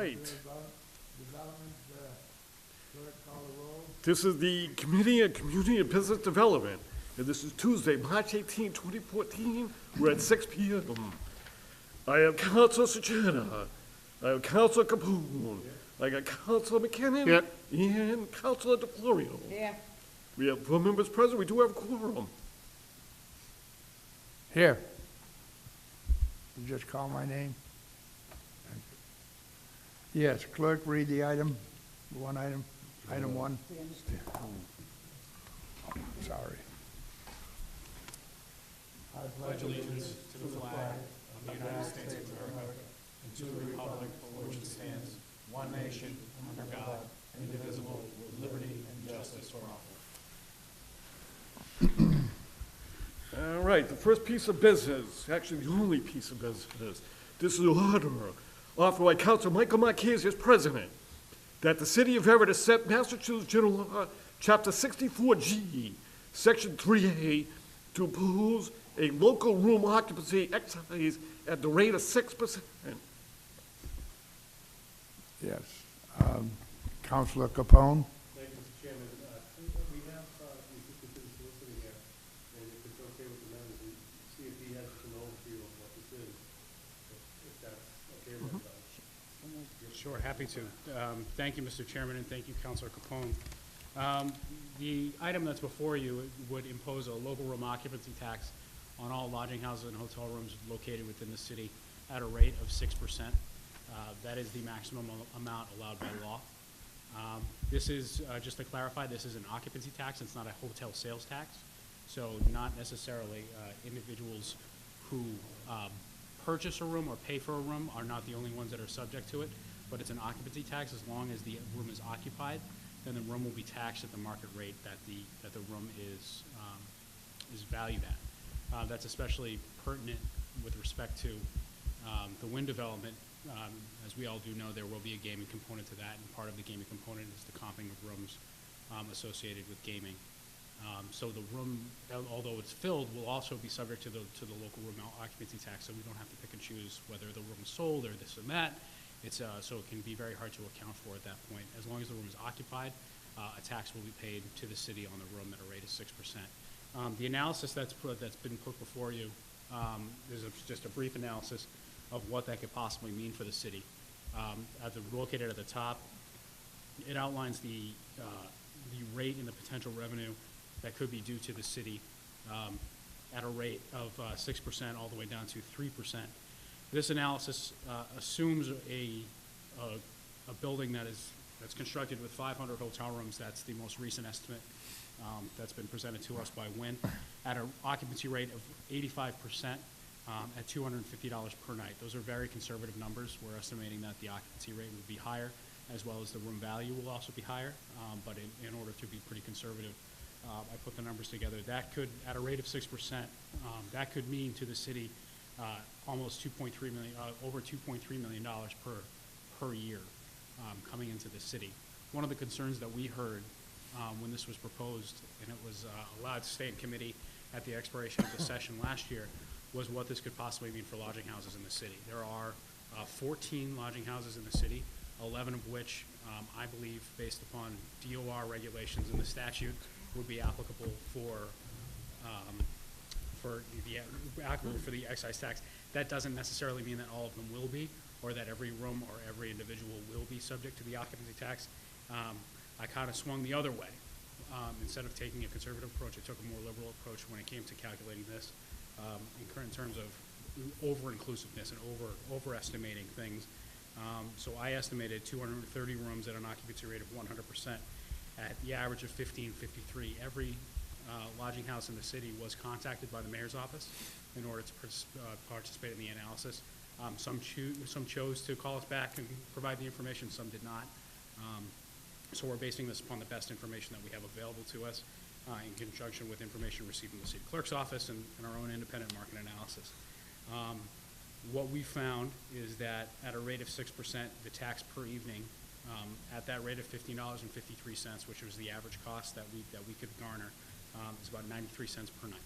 right. Development, clerk, call the roll. This is the Committee on Community and Business Development, and this is Tuesday, March 18, 2014. We're at 6 p.m. I have Councilor Sejata. I have Councilor Capone. I got Councilor McKinnon. Here. And Councilor DeFlorio. Yeah. We have 4 members present. We do have a quorum. Here. You just call my name? Yes, clerk, read the item, one item, item one. We understand. Sorry. I pledge allegiance to the flag of the United States of America and to the republic for which it stands, one nation, under God, indivisible, with liberty and justice for all. All right, the first piece of business, actually the only piece of business, this is an order offered by Councilor Michael Marchese as president, that the City of Everett accept Massachusetts General Law, Chapter 64G, Section 3A, to impose a local room occupancy excise at the rate of 6%. Yes. Counselor Capone? Thank you, Mr. Chairman. We have the Assistant City Solicitor here, and if it's okay with the members, we see if he has an overview of what this is, if that's okay with everybody. Sure, happy to. Thank you, Mr. Chairman, and thank you, Councilor Capone. The item that's before you would impose a local room occupancy tax on all lodging houses and hotel rooms located within the city at a rate of 6%. That is the maximum amount allowed by law. This is, just to clarify, this is an occupancy tax. It's not a hotel sales tax. So not necessarily individuals who purchase a room or pay for a room are not the only ones that are subject to it, but it's an occupancy tax. As long as the room is occupied, then the room will be taxed at the market rate that the room is valued at. That's especially pertinent with respect to the wind development. As we all do know, there will be a gaming component to that, and part of the gaming component is the comping of rooms associated with gaming. So the room, although it's filled, will also be subject to the local room occupancy tax, so we don't have to pick and choose whether the room is sold or this and that. It's so it can be very hard to account for at that point. As long as the room is occupied, a tax will be paid to the city on the room at a rate of 6%. The analysis that's been put before you is just a brief analysis of what that could possibly mean for the city. Located at the top, it outlines the rate and the potential revenue that could be due to the city at a rate of 6% all the way down to 3%. This analysis assumes a building that's constructed with 500 hotel rooms. That's the most recent estimate that's been presented to us by Wynn, at an occupancy rate of 85%. At $250 per night. Those are very conservative numbers. We're estimating that the occupancy rate will be higher, as well as the room value will also be higher. But in order to be pretty conservative, I put the numbers together. That could, at a rate of 6%, that could mean to the city almost $2.3 million, over $2.3 million per year coming into the city. One of the concerns that we heard when this was proposed, and it was allowed to stay in committee at the expiration of the session last year, was what this could possibly mean for lodging houses in the city. There are 14 lodging houses in the city, 11 of which I believe, based upon DOR regulations in the statute, would be applicable for the excise tax. That doesn't necessarily mean that all of them will be, or that every room or every individual will be subject to the occupancy tax. I kind of swung the other way. Instead of taking a conservative approach, I took a more liberal approach when it came to calculating this. In terms of over-inclusiveness and overestimating things. So I estimated 230 rooms at an occupancy rate of 100% at the average of 1553. Every lodging house in the city was contacted by the mayor's office in order to participate in the analysis. Some chose to call us back and provide the information, some did not. So we're basing this upon the best information that we have available to us, in conjunction with information received from the city clerk's office and our own independent market analysis. What we found is that at a rate of 6%, the tax per evening, at that rate of $15.53, which was the average cost that we could garner, is about 93 cents per night.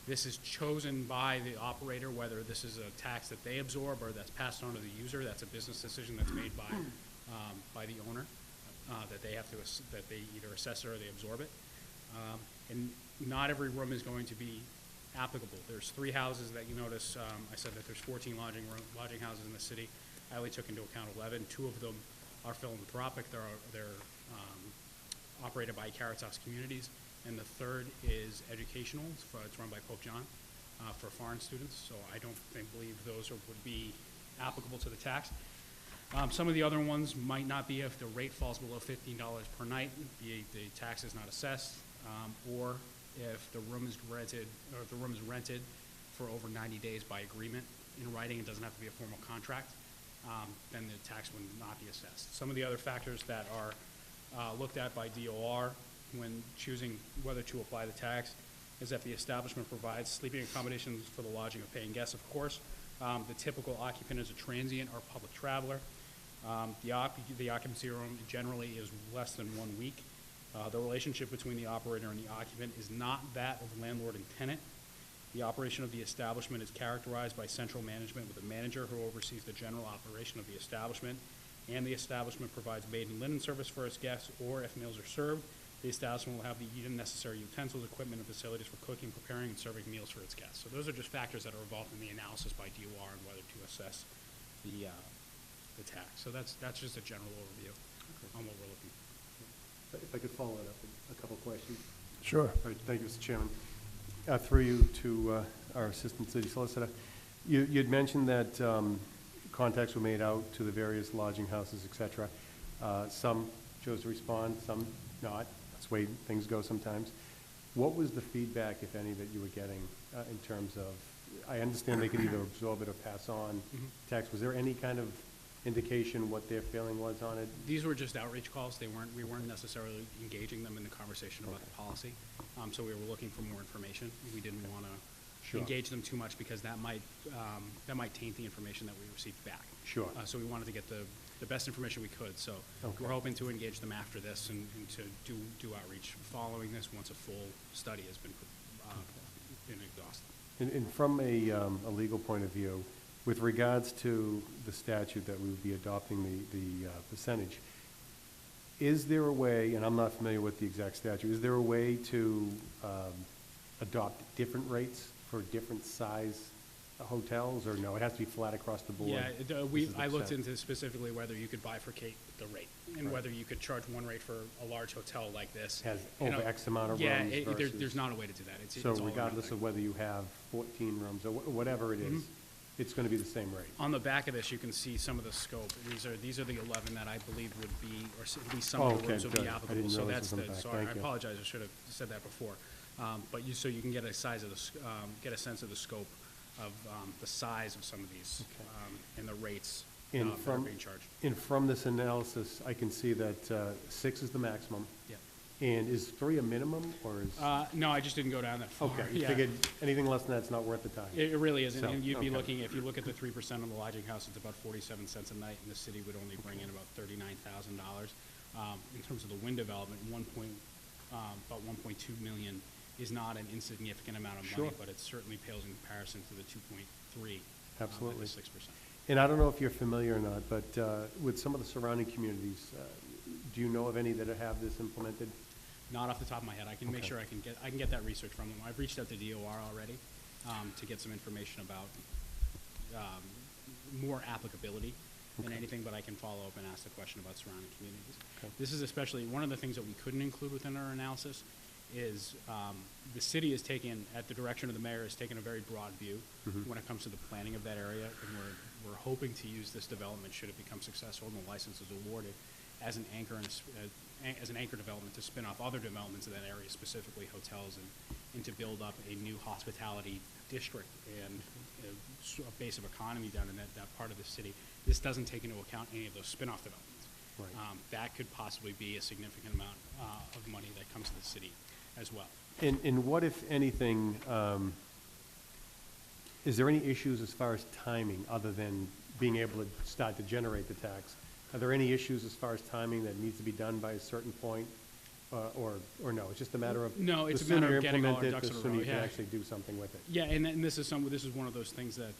This is chosen by the operator, whether this is a tax that they absorb or that's passed on to the user. That's a business decision that's made by the owner, that they have to, that they either assess it or they absorb it. And not every room is going to be applicable. There's 3 houses that you notice. I said that there's 14 lodging houses in the city. I only took into account 11. 2 of them are philanthropic. They're operated by Caritas Communities. And the third is educational. It's run by Pope John for foreign students. So I don't believe those would be applicable to the tax. Some of the other ones might not be if the rate falls below $15 per night. The tax is not assessed, or if the room is rented, or if the room is rented for over 90 days by agreement in writing. It doesn't have to be a formal contract. Then the tax would not be assessed. Some of the other factors that are looked at by DOR when choosing whether to apply the tax is that the establishment provides sleeping accommodations for the lodging of paying guests, of course. The typical occupant is a transient or public traveler. The occupancy room generally is less than 1 week. The relationship between the operator and the occupant is not that of landlord and tenant. The operation of the establishment is characterized by central management with a manager who oversees the general operation of the establishment, and the establishment provides maid and linen service for its guests, or if meals are served, the establishment will have the necessary utensils, equipment, and facilities for cooking, preparing, and serving meals for its guests. So those are just factors that are involved in the analysis by DOR and whether to assess the tax. So that's just a general overview on what we're looking for. If I could follow it up with a couple of questions. Sure. All right, thank you, Mr. Chairman. Through you to our Assistant City Solicitor. You'd mentioned that contacts were made out to the various lodging houses, et cetera. Some chose to respond, some not. That's the way things go sometimes. What was the feedback, if any, that you were getting in terms of, I understand they could either absorb it or pass on tax. Was there any kind of indication what their feeling was on it? These were just outreach calls. We weren't necessarily engaging them in the conversation about the policy. So we were looking for more information. We didn't want to engage them too much because that might taint the information that we received back. Sure. So we wanted to get the best information we could. So Okay. we're hoping to engage them after this and to do outreach following this once a full study has been exhausted. And from a legal point of view, with regards to the statute that we would be adopting the percentage, is there a way, and I'm not familiar with the exact statute, is there a way to adopt different rates for different size hotels, or no, it has to be flat across the board? Yeah, This is the I looked percent. into specifically whether you could bifurcate the rate and Right. whether you could charge one rate for a large hotel like this. Has You know, over X amount of yeah, rooms versus... there's not a way to do that. It's So all around regardless there. of whether you have 14 rooms or whatever it is, it's going to be the same rate? On the back of this, you can see some of the scope. These are the 11 that I believe would be, or at least some Oh, of the okay, rooms would good. be I applicable. didn't So realize that's it was on the the, back. sorry, I Thank you. apologize, I should have said that before. But so you can get a size of get a sense of the scope of the size of some of these and the rates And that are from- being charged. And from this analysis, I can see that 6 is the maximum. Yeah. And is 3 a minimum, or is... No, I just didn't go down that far. Okay, you Yeah. figured anything less than that's not worth the time? It really isn't, So, and you'd be okay. looking, if you look at the 3% on the lodging house, it's about 47 cents a night, and the city would only bring in about $39,000. In terms of the wind development, about 1.2 million is not an insignificant amount of money, Sure. but it certainly pales in comparison to the 2.3. Absolutely. At the 6%. And I don't know if you're familiar or not, but with some of the surrounding communities, do you know of any that have this implemented? Not off the top of my head. I can make Okay. sure I can get that research from them. I've reached out to DOR already to get some information about more applicability than Okay. anything, but I can follow up and ask the question about surrounding communities. Okay. This is especially, one of the things that we couldn't include within our analysis is the city is taking, at the direction of the mayor, is taking a very broad view when it comes to the planning of that area, and we're hoping to use this development, should it become successful and the license is awarded, as an anchor as an anchor development to spin off other developments in that area, specifically hotels, and to build up a new hospitality district and a base of economy down in that part of the city. This doesn't take into account any of those spin-off developments. Right. That could possibly be a significant amount of money that comes to the city as well. And what, if anything, is there any issues as far as timing, other than being able to start to generate the tax? Are there any issues as far as timing that needs to be done by a certain point? or no, it's just a matter of. No, it's the a matter sooner of you getting all implement our it, ducks the in a sooner row, you can yeah. actually do something with it. Yeah, and this is one of those things that,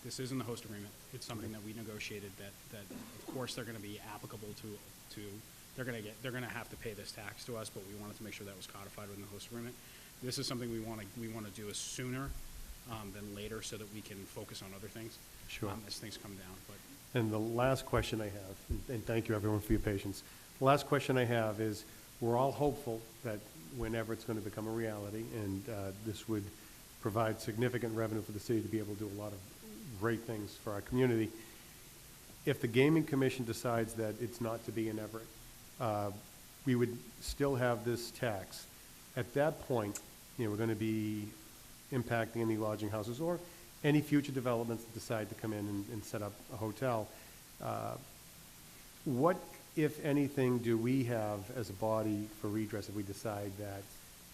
this is in the host agreement. It's something that we negotiated that of course they're gonna be applicable to, they're gonna have to pay this tax to us, but we wanted to make sure that was codified within the host agreement. This is something we wanna do as sooner, than later so that we can focus on other things. Sure. As things come down, but. And the last question I have, and thank you everyone for your patience. The last question I have is, we're all hopeful that whenever it's going to become a reality, and this would provide significant revenue for the city to be able to do a lot of great things for our community. If the Gaming Commission decides that it's not to be in Everett, we would still have this tax. At that point, we're going to be impacting any lodging houses or any future developments that decide to come in and set up a hotel. What, if anything, do we have as a body for redress if we decide that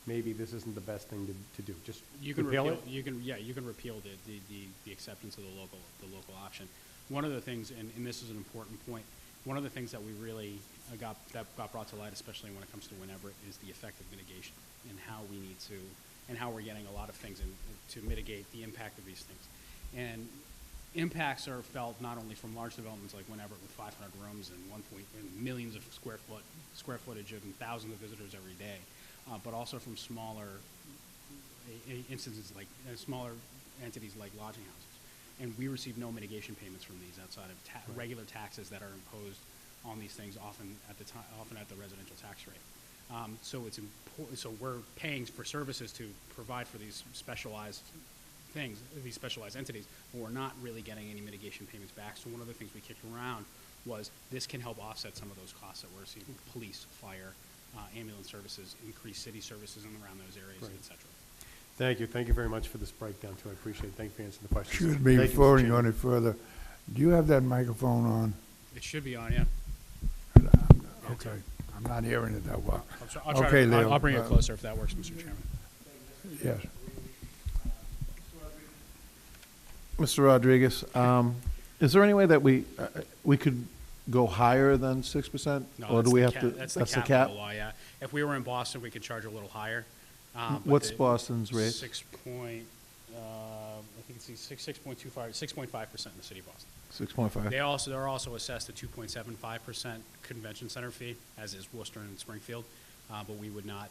maybe this isn't the best thing to do? Just You can repeal repeal, it? you can repeal the acceptance of the local option. One of the things, and this is an important point, one of the things that we really got brought to light, especially when it comes to Win Everett, is the effective mitigation and how we need to, and how we're getting a lot of things to mitigate the impact of these things. And impacts are felt not only from large developments like Win Everett with 500 rooms and millions of square footage and thousands of visitors every day, but also from smaller instances like smaller entities like lodging houses. And we receive no mitigation payments from these outside of regular taxes that are imposed on these things, often at the residential tax rate. So it's important. So we're paying for services to provide for these specialized things, these specialized entities, but we're not really getting any mitigation payments back. So one of the things we kicked around was this can help offset some of those costs that we're receiving: police, fire, ambulance services, increased city services in and around those areas, Right. et cetera. Thank you. Thank you very much for this breakdown, too. I appreciate it. Thank you for answering the questions. Excuse me, Thank you, before Mr. we go Chairman. any further, do you have that microphone on? It should be on, yeah. Okay, I'm not hearing it that well. I'll try Okay, to, Leo, I'll bring it closer if that works, Mr. Chairman. Yes. Mr. Rodriguez, is there any way that we could go higher than 6%? No, Or that's do we the have cap- to? That's the That's cap the cap? of the law, yeah. If we were in Boston, we could charge a little higher. but What's the- Boston's rate? 6.5% in the city of Boston. 6.5? They're also assessed a 2.75% convention center fee, as is Worcester and Springfield, but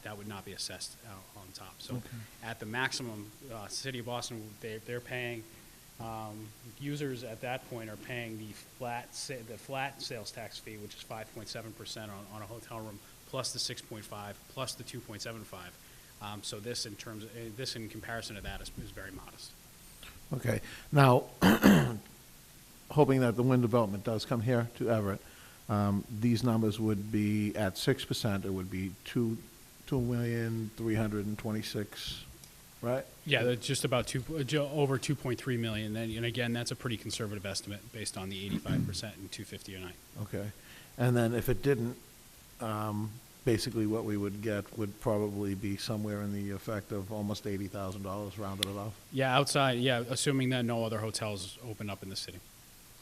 that would not be assessed on top. So at the maximum, city of Boston, they're paying, users at that point are paying the flat sales tax fee, which is 5.7% on a hotel room, plus the 6.5, plus the 2.75. So this in comparison to that is very modest. Okay. Now, hoping that the wind development does come here to Everett, these numbers would be at 6%, it would be 2,326,000, right? Yeah, that's just about over 2.3 million. And again, that's a pretty conservative estimate based on the 85% and 250 a night. Okay. And then if it didn't, basically what we would get would probably be somewhere in the effect of almost $80,000 rounded it off? Yeah, assuming that no other hotels open up in the city,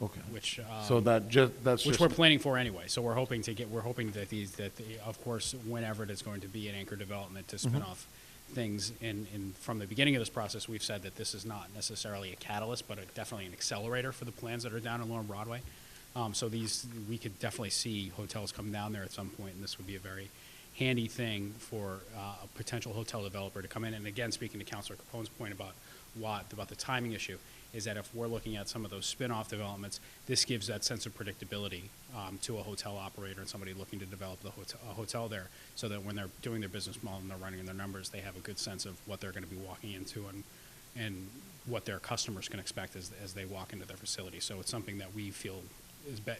Okay. which So that's which just. we're planning for anyway. So we're hoping that of course, whenever it is going to be an anchor development to spin off things from the beginning of this process, we've said that this is not necessarily a catalyst, but definitely an accelerator for the plans that are down in Lower Broadway. So we could definitely see hotels come down there at some point, and this would be a very handy thing for a potential hotel developer to come in. And again, speaking to Councilor Capone's point about the timing issue, is that if we're looking at some of those spin-off developments, this gives that sense of predictability to a hotel operator and somebody looking to develop a hotel there, so that when they're doing their business model and they're running their numbers, they have a good sense of what they're going to be walking into and what their customers can expect as they walk into their facility. So it's something that we feel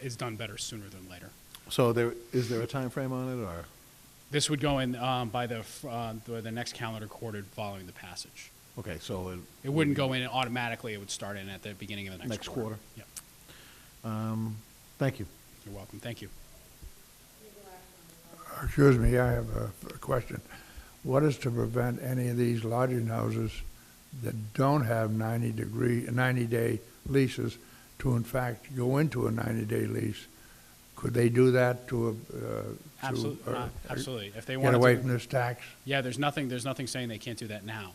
is done better sooner than later. So is there a time frame on it, or? This would go in by the next calendar quarter following the passage. Okay, so It wouldn't go in automatically. It would start in at the beginning of the next quarter. quarter? Yep. Thank you. You're welcome. Thank you. Excuse me, I have a question. What is to prevent any of these lodging houses that don't have 90-day leases to in fact go into a 90-day lease? Could they do that to, Absolutely, absolutely. If they get wanted away to, from this tax? yeah, there's nothing saying they can't do that now,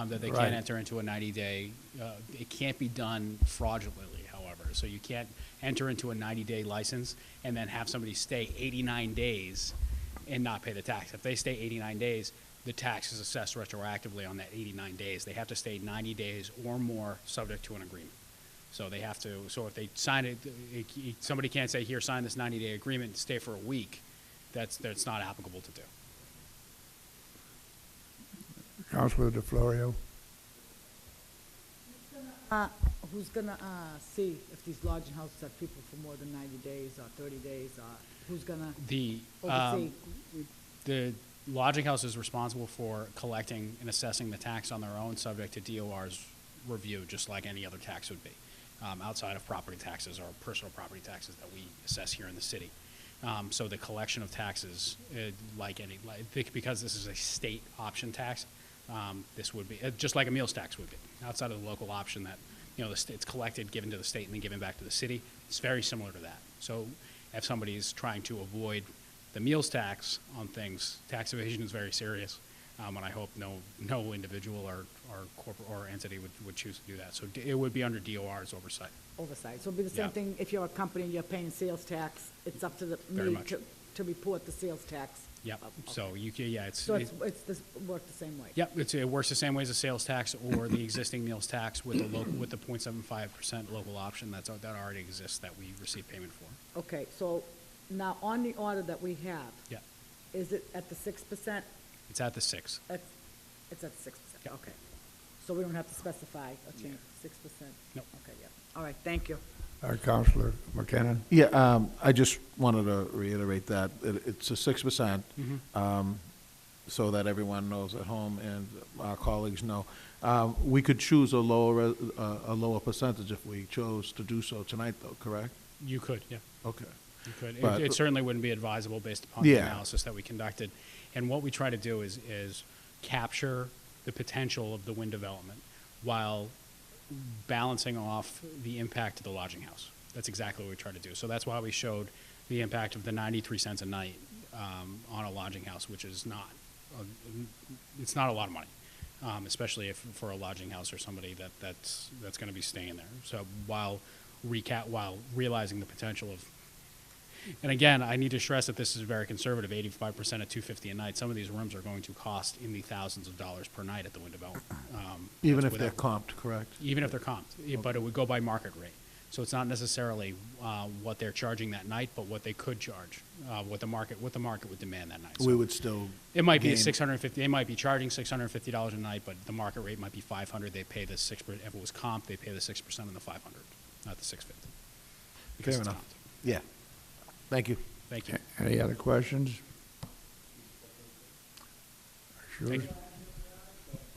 that they Right. can't enter into a 90-day, it can't be done fraudulently, however. So you can't enter into a 90-day license and then have somebody stay 89 days and not pay the tax. If they stay 89 days, the tax is assessed retroactively on that 89 days. They have to stay 90 days or more, subject to an agreement. So they have to, so if they sign it, somebody can't say, here, sign this 90-day agreement and stay for a week. That's not applicable to do. Councilor DeFlorio? Who's gonna see if these lodging houses have people for more than 90 days or 30 days, or who's gonna The, oversee? the lodging house is responsible for collecting and assessing the tax on their own, subject to DOR's review, just like any other tax would be, outside of property taxes or personal property taxes that we assess here in the city. So the collection of taxes, because this is a state option tax, this would be, just like a meals tax would be, outside of the local option that, it's collected, given to the state, and then given back to the city. It's very similar to that. So if somebody's trying to avoid the meals tax on things, tax evasion is very serious. And I hope no individual or corporate or entity would choose to do that. So it would be under DOR's oversight. Oversight, so it'd be the same Yeah. thing, if you're a company, you're paying sales tax, it's up to Very me much. to report the sales tax. Yep. Okay. So you can, yeah, So it's this, work the same way? Yep, it works the same way as a sales tax or the existing meals tax with the 0.75% local option that already exists that we receive payment for. Okay, so now on the order that we have, Yeah, is it at the 6%? it's at the 6. It's at the 6%, Yeah. okay. So we don't have to specify or change 6%? Nope. Okay, yeah, all right, thank you. Councilor McKinnon? Yeah, I just wanted to reiterate that it's a 6%, so that everyone knows at home and our colleagues know. We could choose a lower percentage if we chose to do so tonight, though, correct? You could, yeah. Okay. You could. But- It certainly wouldn't be advisable based upon the Yeah. analysis that we conducted. And what we try to do is capture the potential of the wind development while balancing off the impact of the lodging house. That's exactly what we try to do. So that's why we showed the impact of the 93 cents a night on a lodging house, which is it's not a lot of money, especially for a lodging house or somebody that's going to be staying there. So while realizing the potential of, and again, I need to stress that this is very conservative, 85% at $250 a night. Some of these rooms are going to cost in the thousands of dollars per night at the wind development. Even That's if they're without- comped, correct? Even if they're comped, but it would go by market rate. So it's not necessarily what they're charging that night, but what they could charge, what the market would demand that night. We So would still. it might be gain- 650. They might be charging $650 a night, but the market rate might be 500. They pay the 6%. If it was comp, they pay the 6% on the 500, not the 650. Because Fair it's enough. comped. Yeah. Thank you. Thank you. Any other questions? Sure. Thank you.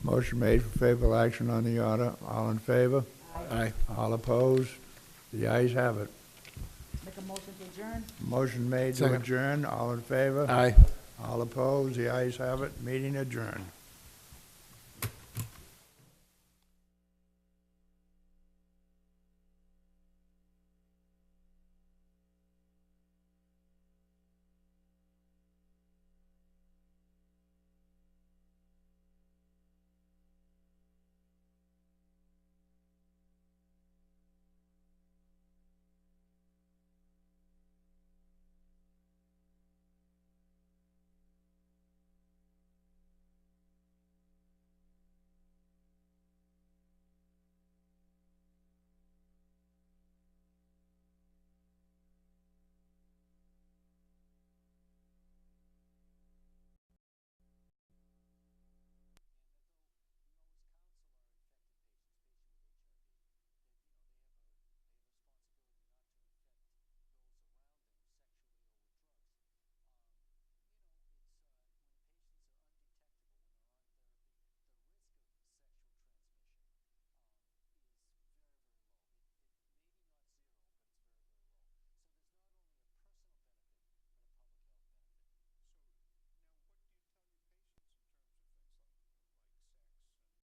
Motion made for favorable action on the order. All in favor? Aye. All opposed? The ayes have it. Make a motion to adjourn? Motion made to Second. adjourn. All in favor? Aye. All opposed? The ayes have it. Meeting adjourned.